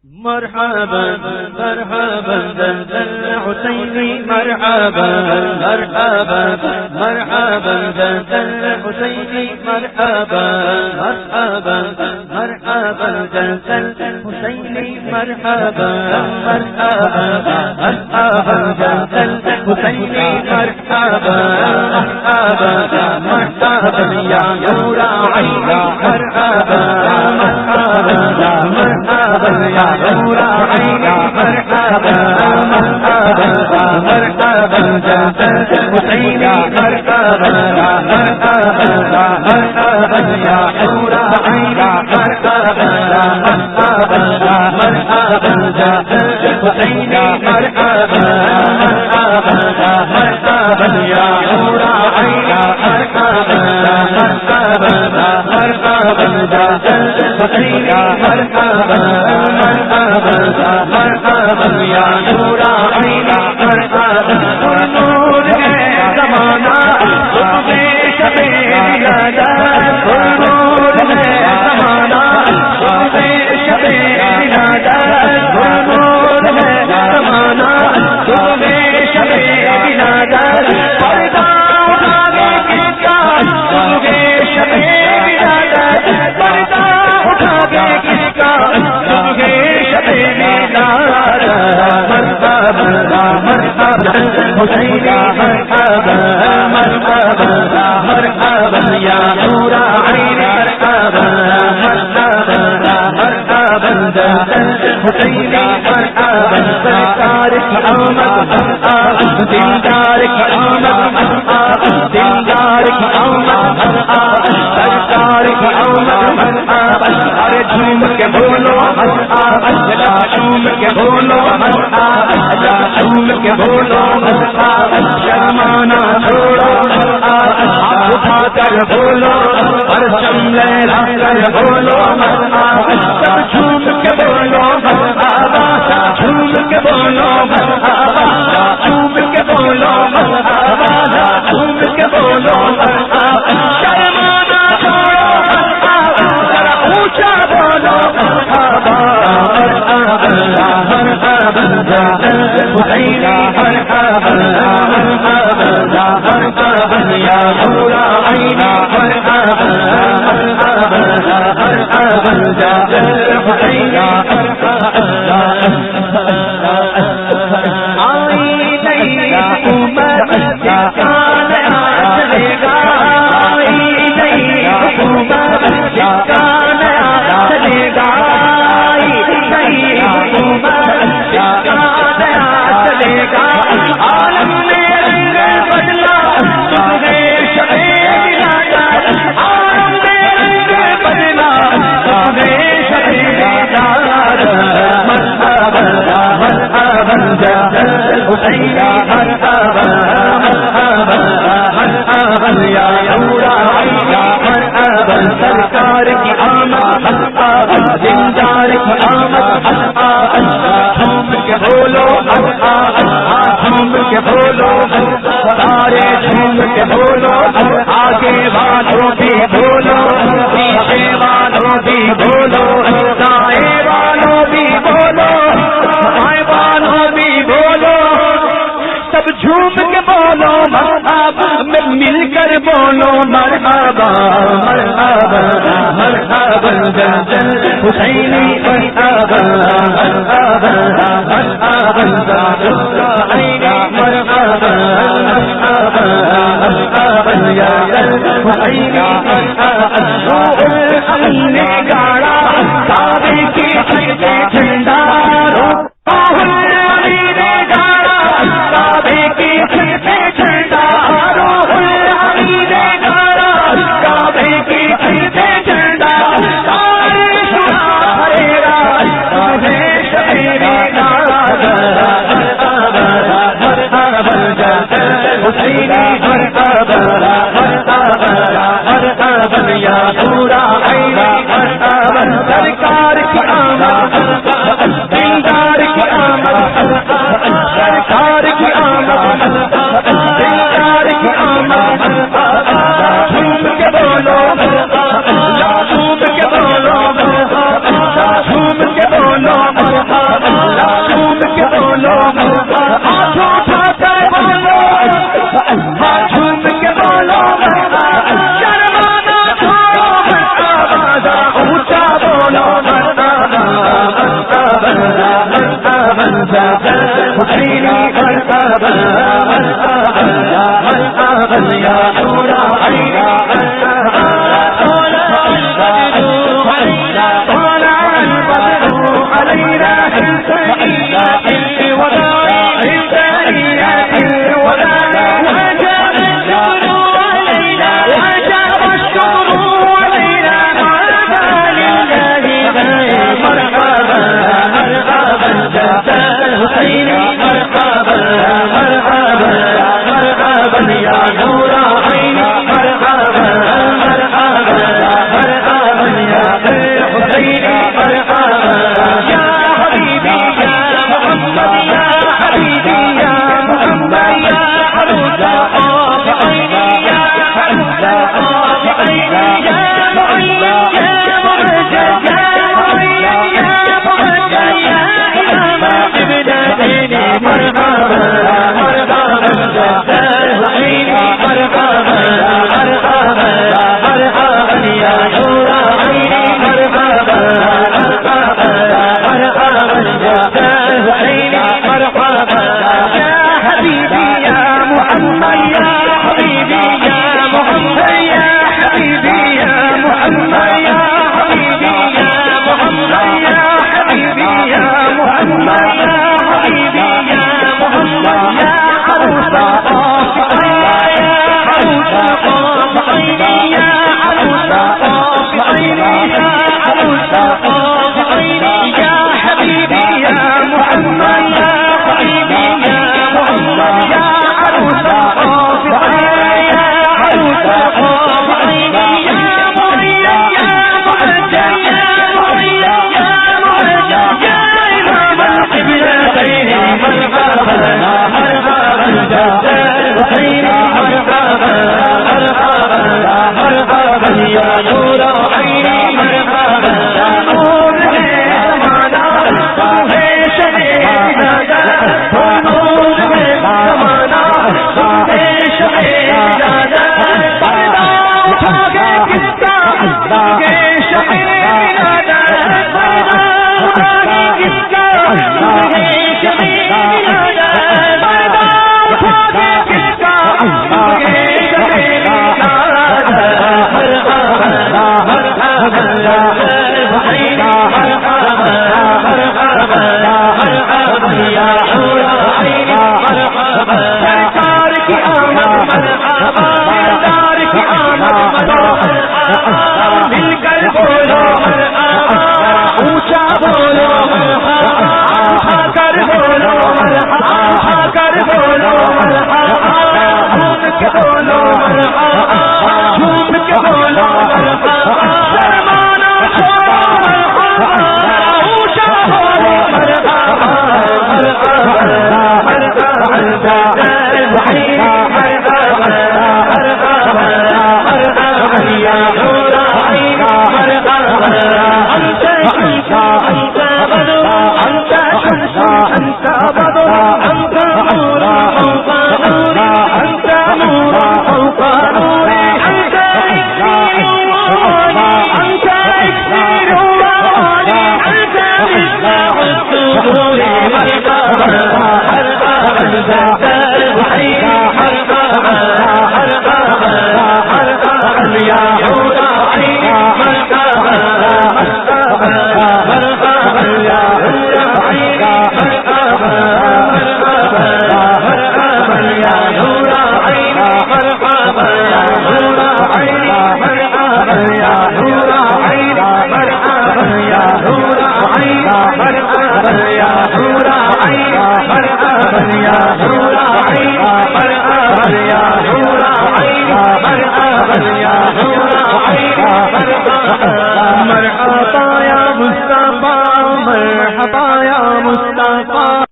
مرحبا مرحبا زلزل حسینی مرحبا مرحبا مرحبا زلزل حسینی مرحبا مرحبا مرحبا زلزل حسینی مرحبا مرحبا مرحبا زلزل حسینی مرحبا مرحبا مرحبا یا نور عینا مرحبا مرحبا مرحبا یا نور عینا مرحبا مرحبا مرحبا زلزل حسینی مرحبا مرحبا مرحبا یا نور عینا مرحبا مرحبا مرحبا زلزل حسینی مرحبا مرحبا مرحبا یا نور عینا مرحبا مرحبا مرحبا زلزل حسینی مرحبا مرحبا مرحبا یا نور عینا مرحبا نور ہے زمانہ صبح شب ولادت نور ہے زمانہ صبح شب ولادت نور ہے زمانہ صبح شب ولادت پردہ اٹھانے کس کا صبح شب ولادت پردہ اٹھانے کس کا صبح شب ولادت مرحبا مرحبا حسینی مرحبا مرحبا مرحبا یا نور عینا مرحبا مرحبا مرحبا زلزل حسینی مرحبا سرکار کی آمد دیندار کی آمد دیندار کی آمد سرکار کی آمد ارے جھوم کے بولو جھوم کے بولو جھوم کے بولو شرمانا چھوڑو ہاتھ اٹھا کر بولو پرچم لہرا کر بولو سب جھوم کے بولو جھوم کے بولو جھوم کے بولو جھوم کے بولو شرمانا چھوڑو ذرا اونچا بولو حسینی مرحبا مرحبا یا نور عینا مرحبا مرحبا مرحبا زلزل حسینی آئی نئی حکومت جس کا نیا چلے گا آئی نئی حکومت جس کا نیا چلے گا آئی نئی حکومت جس کا نیا چلے گا عالم میں رنگ بدلا صبح شب ولادت عالم میں رنگ بدلا صبح شب ولادت مرحبا مرحبا زلزل حسینی مرحبا مرحبا مرحبا یا نور عینا مرحبا سرکار کی آمد دیندار کی آمد جھوم کے بولو جھوم کے بولو سارے جھوم کے بولو آگے والوں بھی بولو پیچھے والوں بھی بولو دائیں والوں بھی بولو بائیں والوں بھی بولو سب جھوم کے بولو مرحبا مل کر بولو مرحبا مرحبا مرحبا زلزل حسینی مرحبا مرحبا مرحبا زلزل عینا مرحبا مرحبا مرحبا یا حسینی مرحبا روح الامین نے گاڑا کعبے کی چھت پہ جھنڈا روح الامین نے گاڑا کعبے کی چھت پہ جھنڈا روح الامین نے گاڑا کعبے کی چھت پہ جھنڈا سارے شہرے راج تمہیں شہری ناز مرحبا زلزل حسینی مرحبا مرحبا مرحبا یا نور عینا مرحبا اونچا بولو مرحبا کر بولو مرحبا کر بولو مرحبا جھوم کے بولو مرحبا جھوم کے بولو مرحبا شرمانا چھوڑو مرحبا اونچا بولو مرحبا مرحبا یا مصطفیٰ